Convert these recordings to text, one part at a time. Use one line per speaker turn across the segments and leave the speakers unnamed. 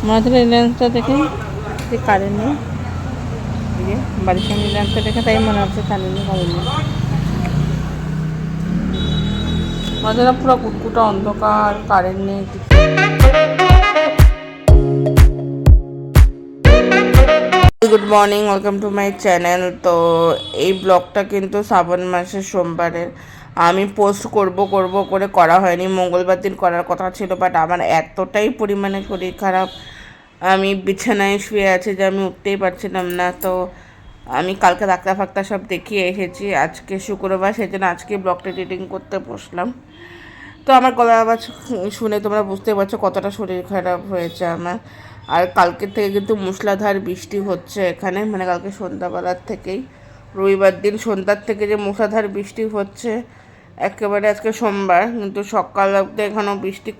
মাঝের এই ল্যান্সটা দেখে যে কারেন্ট নেই, এই যে বাড়ির সামনে ল্যান্সটা দেখে তাই মনে হচ্ছে কারেন্ট নেই। মাঝেরা পুরো কুটকুটা অন্ধকার, কারেন্ট নেই। Good morning, welcome to my channel. তো এই ব্লগটা কিন্তু শ্রাবণ মাসের সোমবারের। আমি পোস্ট করব করে করা হয়নি, মঙ্গলবার দিন করার কথা ছিল, বাট আমার এতটাই পরিমাণে শরীর খারাপ, আমি বিছানায় শুয়ে আছি যে আমি উঠতেই পারছিলাম না। তো আমি কালকে ডাক্তার ফাক্তার সব দেখিয়ে এসেছি, আজকে শুক্রবার, সেই জন্য আজকে ব্লগটা এডিটিং করতে বসলাম। তো আমার গলার আওয়াজ শুনে তোমরা বুঝতে পারছো কতটা শরীর খারাপ হয়েছে আমার। আর কালকের থেকে কিন্তু মুষলধার বৃষ্টি হচ্ছে এখানে, মানে কালকে সন্ধ্যাবেলার থেকেই, রবিবার দিন সন্ধ্যার থেকে যে মুষলধার বৃষ্টি হচ্ছে একেবারে। আজকে সোমবার, কিন্তু সকাল অবধি এখনও বৃষ্টি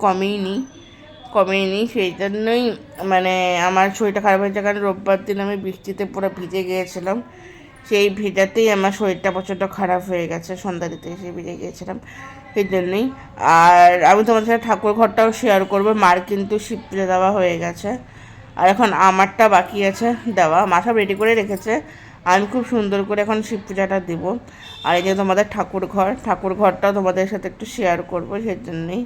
কমেইনি, সেই জন্যই মানে আমার শরীরটা খারাপ হয়েছে। কারণ রোববার দিন আমি বৃষ্টিতে পুরো ভিজে গিয়েছিলাম, সেই ভিজাতেই আমার শরীরটা প্রচণ্ড খারাপ হয়ে গেছে, সন্ধ্যা দিতে এসে ভিজে গিয়েছিলাম, সেই জন্যই। আর আমি তোমাদের সাথে ঠাকুর ঘরটাও শেয়ার করবো। মার কিন্তু শিব পুজো দেওয়া হয়ে গেছে, আর এখন আমারটা বাকি আছে দেওয়া। মা সব রেডি করে রেখেছে, আমি খুব সুন্দর করে এখন শিব পূজাটা দেবো। আর এই যে তোমাদের ঠাকুর ঘরটাও তোমাদের সাথে একটু শেয়ার করবো, সেই জন্যই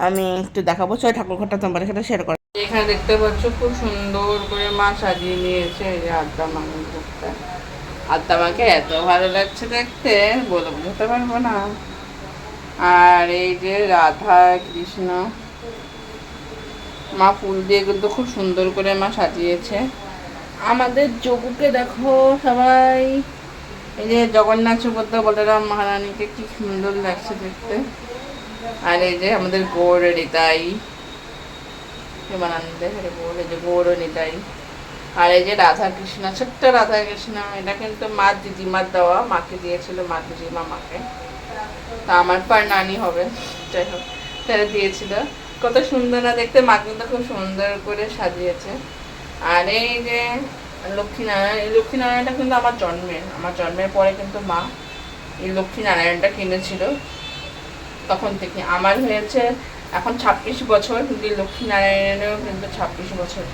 আমি একটু দেখাবো। চল ঠাকুর ঘরটা তোমাদের সাথে শেয়ার করো। এখানে দেখতে পাচ্ছ খুব সুন্দর করে মা সাজিয়ে নিয়েছে এই যে আদ্যা মায়ের ঘরটা। আদ্যা মাকে এত ভালো লাগছে দেখতে, বলে বোঝাতে পারবো না। আর এই যে রাধা কৃষ্ণ, মা ফুল দিয়ে কিন্তু খুব সুন্দর করে মা সাজিয়েছে। আমাদের যোগুকে দেখো সবাই, এই যে জগন্নাথ সুভদ্রা বলরাম মহারানীকে কি সুন্দর লাগছে দেখতে। আর এই যে আমাদের গৌর নিতাই, প্রেমানন্দে গৌর, এই যে গৌর নিতাই। আর এই যে রাধা কৃষ্ণ, ছোট্ট রাধা কৃষ্ণ, এটা কিন্তু মা দিদিমার দেওয়া, মাকে দিয়েছিল মা দিদিমা মাকে। তা আমার পর নানি হবে, যাই হোক, তারা দিয়েছিল। কত সুন্দর না দেখতে, মা কিন্তু খুব সুন্দর করে সাজিয়েছে। আর এই যে লক্ষ্মীনারায়ণ, এই লক্ষ্মীনারায়ণটা কিন্তু আমার জন্মের পরে কিন্তু মা এই লক্ষ্মীনারায়ণটা কিনেছিল। তখন থেকে আমার হয়েছে এখন 26 বছর, কিন্তু লক্ষ্মীনারায়ণেরও কিন্তু 26 বছর।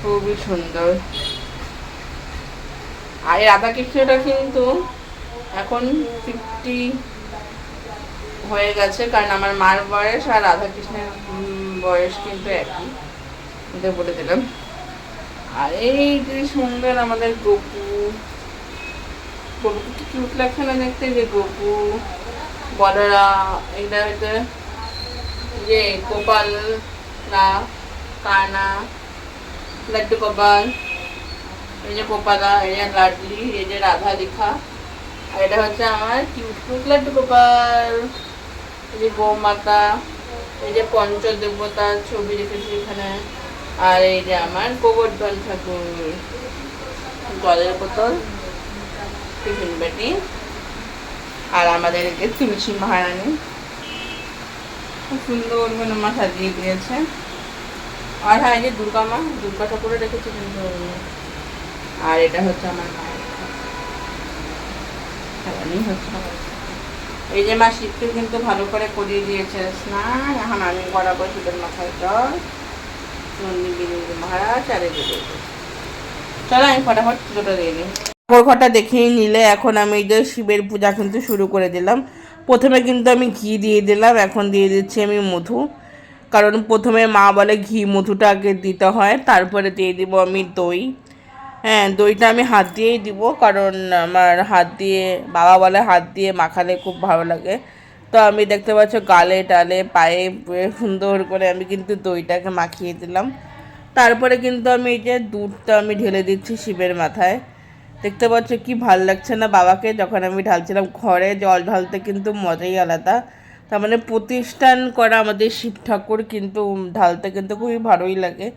খুবই সুন্দর। আর এই রাধাকৃষ্ণটা কিন্তু এখন 50 হয়ে গেছে, কারণ আমার মার বয়স আর রাধাকৃষ্ণের বয়স কিন্তু একই, বলে দিলাম। আর এই যে সুন্দর আমাদের গপু, গপুকে কিউট লাগছে না দেখতে, যে গপু বড়রা, এটা হচ্ছে যে গোপাল না কানা, লাড্ডু গোপাল, এই যে গোপালা, এই যে লাডলি, এই যে রাধা লেখা। আর এটা হচ্ছে আমার কিউট কিউট লাড্ডু গোপাল, এই যে গৌ মাতা, এই যে পঞ্চদেবতার ছবি রেখেছি এখানে। আর এই যে আমার গোবর্ধন ঠাকুর, জলের বোতল, টিফিন বাটি। আর আমাদের এদিকে তুলসী মহারানী, খুব সুন্দর করে মা সাজিয়ে দিয়েছে। আর হ্যাঁ, এই যে দুর্গা ঠাকুরও রেখেছি কিন্তু। আর এটা হচ্ছে আমার মায়ের হচ্ছে। এই যে মা শিবকে কিন্তু ভালো করে করিয়ে দিয়েছে স্নান, এখন আমি করাবো শিবের মাথায় জল, নন্দী বিন্দু মহারাজ। আর এই যে চলো আমি ফটাফট পুজোটা দিয়ে দিই। ঠাকুর ঘরটা দেখেই নিলে, এখন আমি এই যে শিবের পূজা কিন্তু শুরু করে দিলাম। প্রথমে কিন্তু আমি ঘি দিয়ে দিলাম, এখন দিয়ে দিচ্ছি আমি মধু। কারণ প্রথমে মা বলে ঘি মধুটা আগে দিতে হয়, তারপরে দিয়ে দিব আমি দই। হ্যাঁ, দইটা আমি হাত দিয়েই দিব, কারণ আমার হাত দিয়ে, বাবা বলে হাত দিয়ে মাখালে খুব ভালো লাগে। তো আমি দেখতে পাচ্ছ গালে টালে পায়ে সুন্দর করে আমি কিন্তু দইটাকে মাখিয়ে দিলাম। তারপরে কিন্তু আমি এই যে দুধটা আমি ঢেলে দিচ্ছি শিবের মাথায়। দেখতে পাচ্ছ কি ভাল লাগছে না বাবাকে, যখন আমি ঢালছিলাম। ঘরে জল ঢালতে কিন্তু মজাই আলাদা। তার মানে প্রতিষ্ঠান করা আমাদের শিব ঠাকুর, কিন্তু ঢালতে কিন্তু খুবই ভালোই লাগে।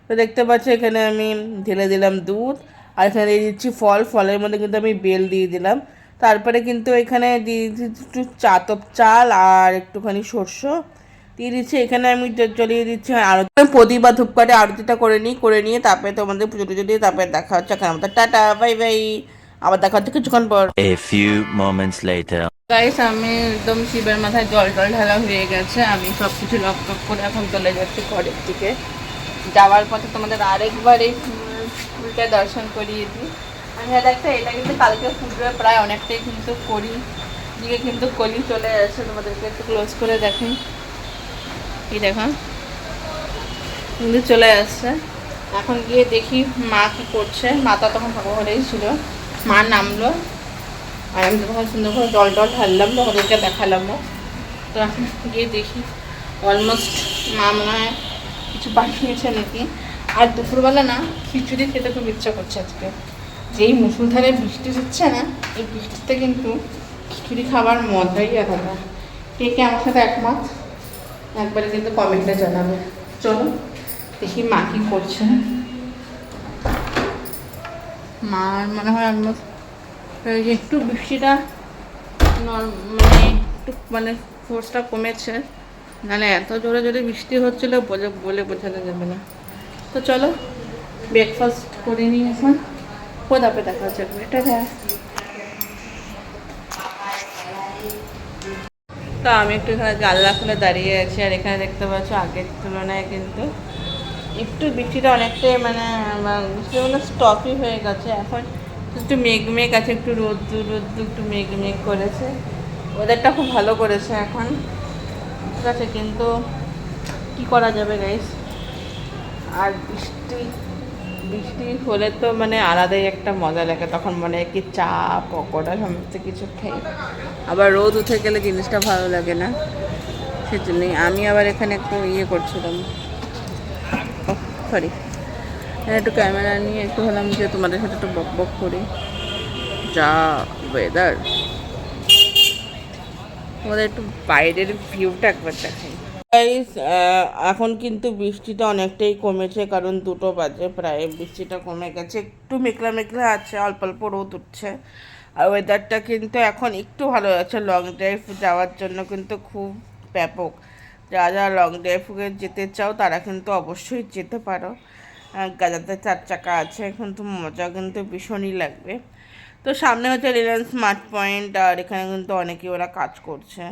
তো দেখতে পাচ্ছ এখানে আমি ঢেলে দিলাম দুধ, আর এখানে দিয়ে দিচ্ছি ফলের মধ্যে কিন্তু আমি বেল দিয়ে দিলাম। তারপরে কিন্তু এখানে দিয়ে দিচ্ছি একটু চাল আর একটুখানি সর্ষ দিয়ে দিচ্ছি। এখানে আমি জ্বলিয়ে দিচ্ছি আরতি, প্রদীপ বা ধূপকাঠি আরতিটা করে নিয়ে তারপরে তোমাদের পুজো টুজো দিয়ে তারপরে দেখা হচ্ছে। এখন আমাদের টাটা বাই বাই, আবার দেখা হচ্ছে কিছুক্ষণ পর।
A few moments later.
Guys, আমি একদম শিবের মাথায় জল ঢালা হয়ে গেছে, আমি সব কিছু লক করে এখন চলে যাচ্ছি ঘরের দিকে। যাওয়ার পথে তোমাদের আরেকবার এই ফুলটা দর্শন করিয়ে দিই। আমি এটা কিন্তু কালকে পুজোয় প্রায় অনেকটাই কিন্তু করি, দিকে কিন্তু কলি চলে আসে, তোমাদেরকে একটু ক্লোজ করে দেখি। এই দেখো কিন্তু চলে আসছে। এখন গিয়ে দেখি মা কি করছে। মা তো তখন ঘরেই ছিল, মা নামলো আর আমি তখন সুন্দর করে জল ঢাললাম, তোমাদেরকে দেখালাম। তো এখন গিয়ে দেখি অলমোস্ট মা মনে হয় কিছু পাঠিয়েছে নাকি। আর দুপুরবেলা না খিচুড়ি খেতে খুব ইচ্ছা করছে আজকে। যেই মুসুলধারে বৃষ্টি হচ্ছে না, এই বৃষ্টিতে কিন্তু খিচুড়ি খাবার মজাই আলাদা। কে কে আমার সাথে একমত একবারে কিন্তু কমেন্টে জানাবে। চলো দেখি মা কি করছে। মার মনে হয় অলমোস্ট একটু বৃষ্টিটা মানে একটু মানে ফোর্সটা কমেছে, নাহলে এত জোরে জোরে বৃষ্টি হচ্ছিলো বলে বলে বোঝানো যাবে না। তো চলো ব্রেকফাস্ট করে নিই এখন, কোথাপে দেখা হচ্ছে এটা। তো আমি একটু এখানে জানলা খুলে দাঁড়িয়ে আছি, আর এখানে দেখতে পাচ্ছ আগের তুলনায় কিন্তু একটু বৃষ্টিটা অনেকটাই মানে বৃষ্টি মানে স্টপই হয়ে গেছে। এখন একটু মেঘ আছে, একটু রোদ্দুর একটু মেঘ করেছে। ওয়েদারটা খুব ভালো করেছে এখন, ঠিক আছে। কিন্তু কি করা যাবে গাইস, আর বৃষ্টি হলে তো মানে আলাদাই একটা মজা লাগে। তখন মনে হয় কি চা পকোড়া সমস্ত কিছু খাই। আবার রোদ উঠে গেলে জিনিসটা ভালো লাগে না, সেজন্যই আমি আবার এখানে একটু করছিলাম, সরি একটু ক্যামেরা নিয়ে একটু হলাম যে তোমাদের সাথে একটু বক করি। যা ওয়েদার, তোমাদের একটু বাইরের ভিউটা একবার দেখাই। এখন কিন্তু বৃষ্টিটা অনেকটাই কমেছে, কারণ 2টো বাজে প্রায়, বৃষ্টিটা কমে গেছে। একটু মেঘলা আছে, অল্প অল্প রোদ উঠছে। আর ওয়েদারটা কিন্তু এখন একটু ভালো আছে লং ড্রাইভ যাওয়ার জন্য, কিন্তু খুব ব্যাপক। যারা লং ড্রাইভে যেতে চাও তারা কিন্তু অবশ্যই যেতে পারো। গাজাতে 4 চাকা আছে, কিন্তু মজা কিন্তু ভীষণই লাগবে। তো সামনে হচ্ছে রিলায়েন্স স্মার্ট পয়েন্ট, আর এখানে কিন্তু অনেকেই ওরা কাজ করছে।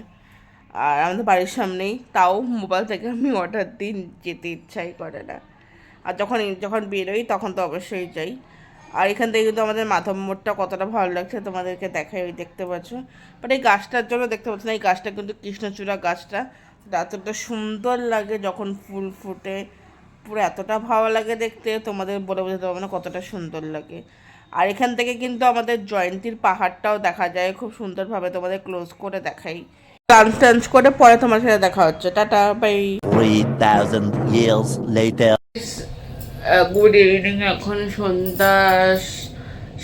আর আমাদের বাড়ির সামনেই, তাও মোবাইল থেকে আমি অর্ডার দিই, যেতে ইচ্ছাই করে না। আর যখন বেরোই তখন তো অবশ্যই যাই। আর এখান থেকে কিন্তু আমাদের মাধব মোড়টা কতটা ভালো লাগছে তোমাদেরকে দেখাই, ওই দেখতে পাচ্ছ। বাট এই গাছটার জন্য দেখতে পাচ্ছ না, এই গাছটা কিন্তু কৃষ্ণচূড়া গাছটা, এতটা সুন্দর লাগে যখন ফুল ফুটে, পুরো এতটা ভালো লাগে দেখতে, তোমাদের বলে বোঝাতে পারবো না কতটা সুন্দর লাগে। আর এখান থেকে কিন্তু আমাদের জয়ন্তীর পাহাড়টাও দেখা যায় খুব সুন্দরভাবে, তোমাদের ক্লোজ করে দেখাই। লাঞ্চ করে পরে তোমার সাথে দেখা হচ্ছে, tata bye.
3,000 years later.
Good evening. এখন সন্ধ্যা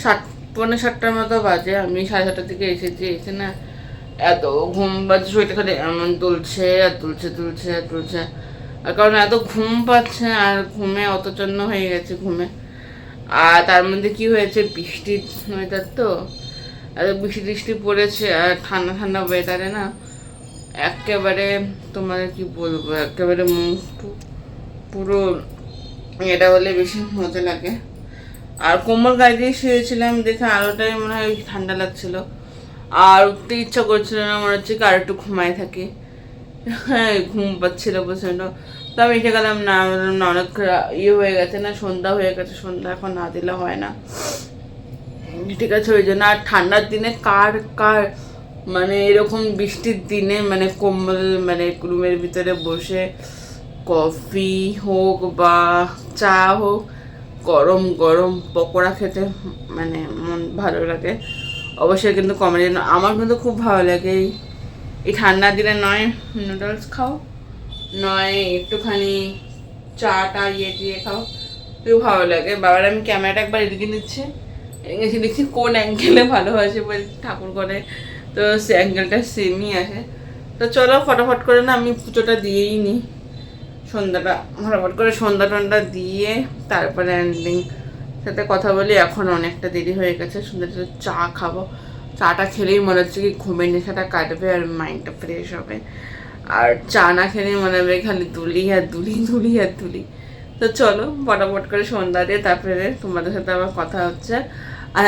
7:45 মতো বাজে। আমি 7:30টার দিকে এসে না এত ঘুম পাচ্ছে, শরীরটা খালি এমন তুলছে। আর কারণ এত ঘুম পাচ্ছে, আর ঘুমে অত জন্য হয়ে গেছে ঘুমে। আর তার মধ্যে কি হয়েছে, বৃষ্টির ওয়েদার তো, এত বৃষ্টি পড়েছে, আর ঠান্ডা ওয়েদারে না একেবারে তোমার কি বলবো, একেবারে মুখ পুরো এটা হলে বেশি মজা লাগে। আর কোমর গায়ে দিয়ে শুয়েছিলাম দেখে আরোটাই মনে হয় ঠান্ডা লাগছিল, আর উঠতে ইচ্ছা করছিল না, মনে হচ্ছে কি আর একটু ঘুমায় থাকি। হ্যাঁ ঘুম পাচ্ছিল প্রচণ্ড। তো আমি এসে গেলাম, না অনেক হয়ে গেছে না, সন্ধ্যা হয়ে গেছে, সন্ধ্যা এখন না দিলে হয় না, ঠিক আছে ওই জন্য। আর ঠান্ডার দিনে কার মানে এরকম বৃষ্টির দিনে মানে কম্বল মানে রুমের ভিতরে বসে কফি হোক বা চা হোক, গরম গরম পকোড়া খেতে মানে মন ভালো লাগে। অবশ্যই কিন্তু কমেডি, আমার কিন্তু খুব ভালো লাগে এই ঠান্ডার দিনে, নয় নুডলস খাও, নয় একটুখানি চাটা দিয়ে খাও, খুব ভালো লাগে। বাবার আমি ক্যামেরাটা একবার এদিকে নিচ্ছি, দেখছি কোন অ্যাঙ্গেলে ভালো আছে বলছি ঠাকুর করে, তো সে অ্যাঙ্গেলটা সেমই আছে। তো চলো ফটাফট করে না আমি পুজোটা দিয়েই নিই, সন্ধ্যাটা ফটাফট করে সন্ধ্যা টন্ধ্যা দিয়ে তারপরে এন্ডিং সাথে কথা বলি। এখন অনেকটা দেরি হয়ে গেছে, সন্ধ্যাটা চা খাবো, চাটা খেলেই মনে হচ্ছে কি ঘুমের নেশাটা কাটবে আর মাইন্ডটা ফ্রেশ হবে। আর চা না খেলেই মনে হবে খালি দুলি। তো চলো ফটাফট করে সন্ধ্যা দিয়ে তারপরে তোমাদের সাথে আবার কথা হচ্ছে। আর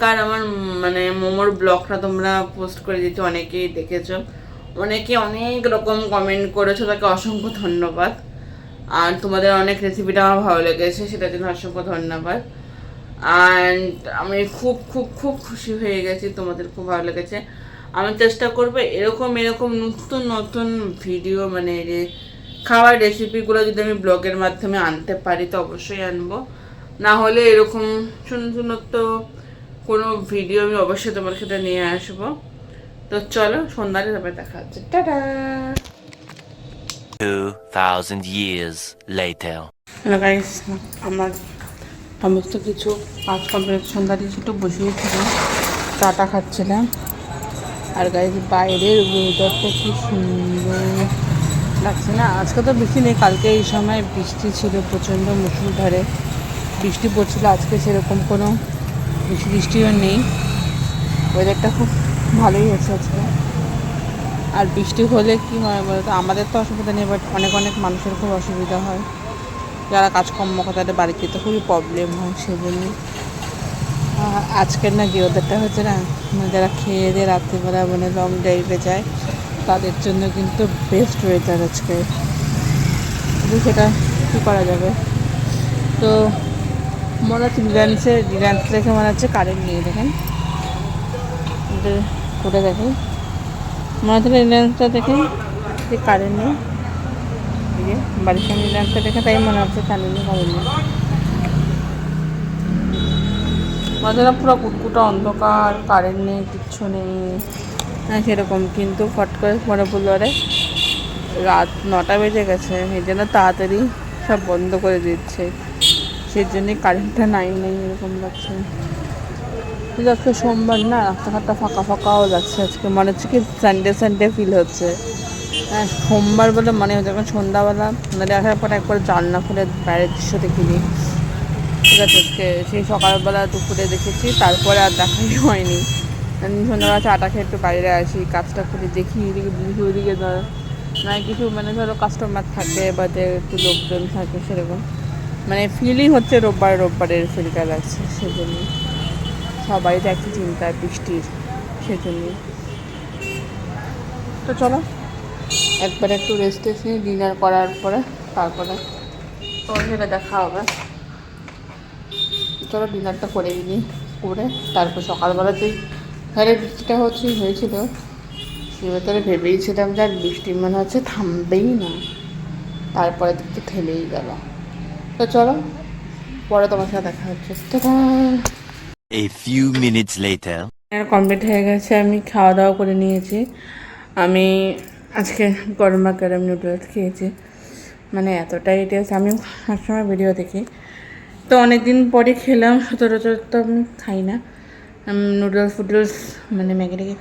কার আমার মানে মোমোর ব্লগটা তোমরা পোস্ট করে দিতে অনেকেই দেখেছো, অনেকে অনেক রকম কমেন্ট করেছো, তাকে অসংখ্য ধন্যবাদ। আর তোমাদের অনেক রেসিপিটা আমার ভালো লেগেছে, সেটার জন্য অসংখ্য ধন্যবাদ। অ্যান্ড আমি খুব খুব খুব খুশি হয়ে গেছি, তোমাদের খুব ভালো লেগেছে। আমি চেষ্টা করবো এরকম এরকম নতুন নতুন ভিডিও, মানে যে খাওয়ার রেসিপিগুলো যদি আমি ব্লগের মাধ্যমে আনতে পারি তো অবশ্যই আনবো। না হলে এরকম সুন্দর তো কোনো ভিডিও আমি অবশ্যই তোমার সাথে নিয়ে আসবো। তো চলো, সন্ধ্যায় তারপরে দেখা হচ্ছে, tata.
2000 years later.
Hello guys, আমার সমস্ত কিছু কাজ কমপ্লিট, সন্ধ্যা দিয়ে একটু বসিয়েছিলাম, চাটা খাচ্ছিলাম। আর গাইস বাইরের ওয়েদারটা কি সুন্দর লাগছে না? আজকে তো বৃষ্টি নেই, কালকে এই সময় বৃষ্টি ছিল, প্রচণ্ড মুষলধারে বৃষ্টি পড়ছিল। আজকে সেরকম কোনো বৃষ্টিও নেই, ওয়েদারটা খুব ভালোই আছে আজকে। আর বৃষ্টি হলে কি হয় বলতো, আমাদের তো অসুবিধা নেই, বাট অনেক অনেক মানুষের খুব অসুবিধা হয়, যারা কাজকর্ম করে তাদের বাড়িতে তো খুবই প্রবলেম হয়। সেই জন্য আজকের না যে ওদেরটা হচ্ছে না, মানে যারা খেয়ে দিয়ে রাত্রিবেলা মানে লং ড্রাইভে যায় তাদের জন্য কিন্তু বেস্ট ওয়েদার আজকে। কিন্তু সেটা কী করা যাবে। তো মনে হচ্ছে রিলায়েন্স দেখে মনে হচ্ছে কারেন্ট নেই, দেখেন করে দেখেন, মনে হচ্ছে রিলায়েন্সটা দেখেন যে কারেন্ট নেই, এই যে বাড়ির সামনে রিলায়েন্সটা দেখে তাই মনে হচ্ছে কারেন্ট নেই। মাঝেরা পুরো কুটকুটা অন্ধকার, কারেন্ট নেই, কিচ্ছু নেই, হ্যাঁ সেরকম। কিন্তু ফট করে মনে পড়লো আরে রাত 9টা বেজে গেছে, এই জন্য তাড়াতাড়ি সব বন্ধ করে দিচ্ছে, সেই জন্যই কারেন্টটা নেই এরকম লাগছে। কিন্তু আজকে সোমবার না, রাস্তাঘাটটা ফাঁকা ফাঁকাও লাগছে আজকে, মনে হচ্ছে কি সানডে ফিল হচ্ছে। হ্যাঁ সোমবার বলে মনে হচ্ছে, যখন সন্ধ্যাবেলা মানে আসার পর একবার জানলা খুলে বাইরের দৃশ্য দেখিনি, ঠিক আছে। সেই সকালবেলা দুপুরে দেখেছি, তারপরে আর দেখাই হয়নি। সন্ধ্যাবেলা চাটা খেয়ে একটু বাইরে আসি, কাজটা করে দেখি, ওদিকে ধর না কিছু মানে ধরো কাস্টমার থাকে বা যে একটু লোকজন থাকে, সেরকম মানে ফিলই হচ্ছে রোববারের ফিলটা লাগছে। সেজন্য সবাই তো একটু চিন্তা বৃষ্টির, সেজন্যই। তো চলো একবার একটু রেস্ট নিয়ে ডিনার করার পরে তারপরে তোমার সাথে দেখা হবে। চলো ডিনারটা করে নিই, করে তারপর সকালবেলাতেই ঘরে বৃষ্টিটা হয়েছিল, সে ভেতরে ভেবেইছিলাম যে আর বৃষ্টি মনে হচ্ছে থামবেই না, তারপরে দেখতে থেমেই গেল। তো চলো পরে তোমার সাথে দেখা হচ্ছে, tata.
A few minutes later.
Complete হয়ে গেছে, আমি খাওয়া দাওয়া করে নিয়েছি। আমি আজকে গরমা গরম নুডলস খেয়েছি, মানে এতটাই টেস্ট। আমি সবসময় ভিডিও দেখি, তো অনেক দিন পরে খেলাম, সচরাচর তো আমি খাই না নুডলস মানে ম্যাগি ট্যাগি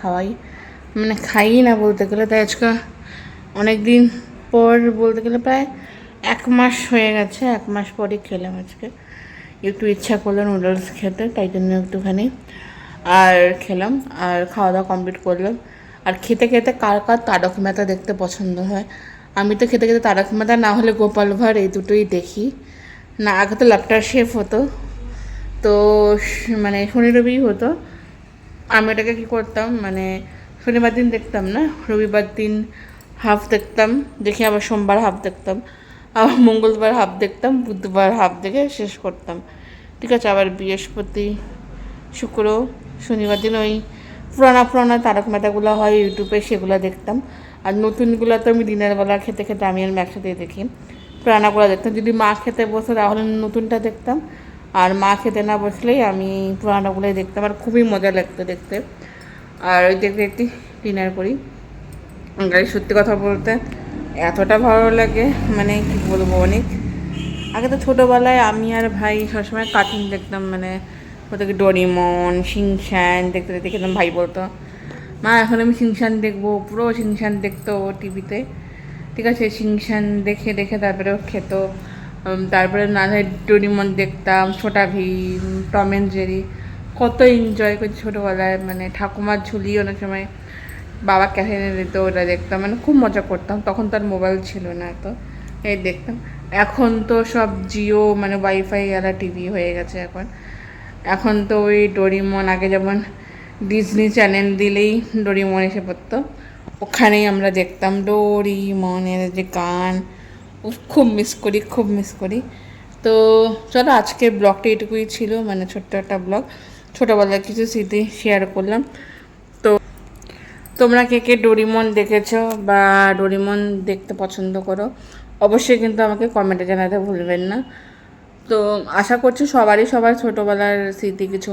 খাই না বলতে গেলে। তাই আজকে অনেক দিন পর বলতে গেলে প্রায় 1 মাস হয়ে গেছে, 1 মাস পরে খেলাম আজকে। একটু ইচ্ছা করলো নুডলস খেতে, তাই জন্য একটুখানি আর খেলাম, আর খাওয়া দাওয়া কমপ্লিট করলাম। আর খেতে খেতে কার কার তারক মেহতা দেখতে পছন্দ হয়? আমি তো খেতে খেতে তারক মেহতা না হলে গোপাল ভাঁড়, এই দুটোই দেখি। না আগে তো লাফটার শেফ হতো, তো মানে শনি রবি হতো। আমি এটাকে কী করতাম, মানে শনিবার দিন দেখতাম না, রবিবার দিন হাফ দেখতাম, দেখে আবার সোমবার হাফ দেখতাম, আবার মঙ্গলবার হাফ দেখতাম, বুধবার হাফ দেখে শেষ করতাম, ঠিক আছে। আবার বৃহস্পতি শুক্র শনিবার দিন ওই পুরানা তারক মেহতাগুলো হয় ইউটিউবে, সেগুলো দেখতাম। আর নতুনগুলো তো আমি দিনের বেলা খেতে খেতে আমি আর একসাথেই দেখি, পুরানাগুলো দেখতাম। যদি মা খেতে বসে তাহলে নতুনটা দেখতাম, আর মা খেতে না বসলেই আমি পুরানোগুলোই দেখতাম, আর খুবই মজা লাগতো দেখতে। আর ওই দেখতে দেখতে ডিনার করি। গাড়ি সত্যি কথা বলতে এতটা ভালো লাগে, মানে কী বলবো, অনেক। আগে তো ছোটোবেলায় আমি আর ভাই সবসময় কার্টুন দেখতাম, মানে ওদেরকে ডোরেমন, শিনচ্যান দেখতে দেখতে খেতাম। ভাই বলতো মা এখন আমি শিনচ্যান দেখবো, পুরো শিনচ্যান দেখতো টিভিতে, ঠিক আছে। শিনচ্যান দেখে দেখে তারপরে খেত। তারপরে না হয় ডোরেমন দেখতাম, Chhota Bheem, Tom and Jerry, কত এনজয় করছি ছোটোবেলায়। মানে ঠাকুমার ঝুলি অনেক সময় বাবা ক্যাফে এনে দিত, ওটা দেখতাম, মানে খুব মজা করতাম। তখন তার মোবাইল ছিল না, তো এই দেখতাম। এখন তো সব জিও মানে ওয়াইফাই ওয়ালা টিভি হয়ে গেছে এখন তো ওই ডোরেমন, আগে যেমন ডিজনি চ্যানেল দিলেই ডোরেমন এসে পড়তো, ওখানেই আমরা দেখতাম। ডোরেমনের যে গান, খুব মিস করি। তো চলো আজকে ব্লগটা এটুকুই ছিল, মানে ছোট্ট একটা ব্লগ, ছোটোবেলার কিছু স্মৃতি শেয়ার করলাম। তো তোমরা কে কে ডোরিমন দেখেছো বা ডোরিমন দেখতে পছন্দ করো অবশ্যই কিন্তু আমাকে কমেন্টে জানাতে ভুলবেন না। তো আশা করছি সবার ছোটোবেলার স্মৃতি কিছু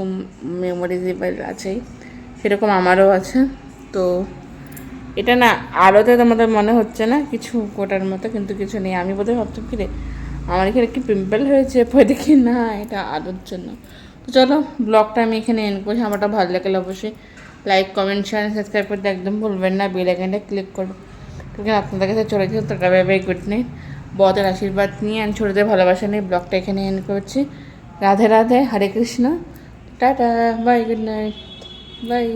মেমোরিজেবল আছেই, সেরকম আমারও আছে। তো এটা না আলোতে তোমাদের মনে হচ্ছে না কিছু কোটার মতো, কিন্তু কিছু নেই। আমি বোধহয় ভাবতাম কি রে আমার এখানে কি পিম্পল হয়েছে, পরে দেখি না এটা আলোর জন্য। তো চলো ব্লগটা আমি এখানে এন্ড করছি। আমারটা ভালো লাগলে অবশ্যই লাইক কমেন্ট শেয়ার সাবস্ক্রাইব করতে একদম ভুলবেন না, বেল আইকনটা ক্লিক করো। ঠিক আছে, আপনাদের কাছে চলে যাচ্ছে। তো বাই বাই, গুড নাইট। বড়দের আশীর্বাদ নিয়ে আমি ছোটোদের ভালোবাসা নিয়ে ব্লগটা এখানে এন্ড করছি। Radhe Radhe, Hare Krishna, tata, bye, good night, by.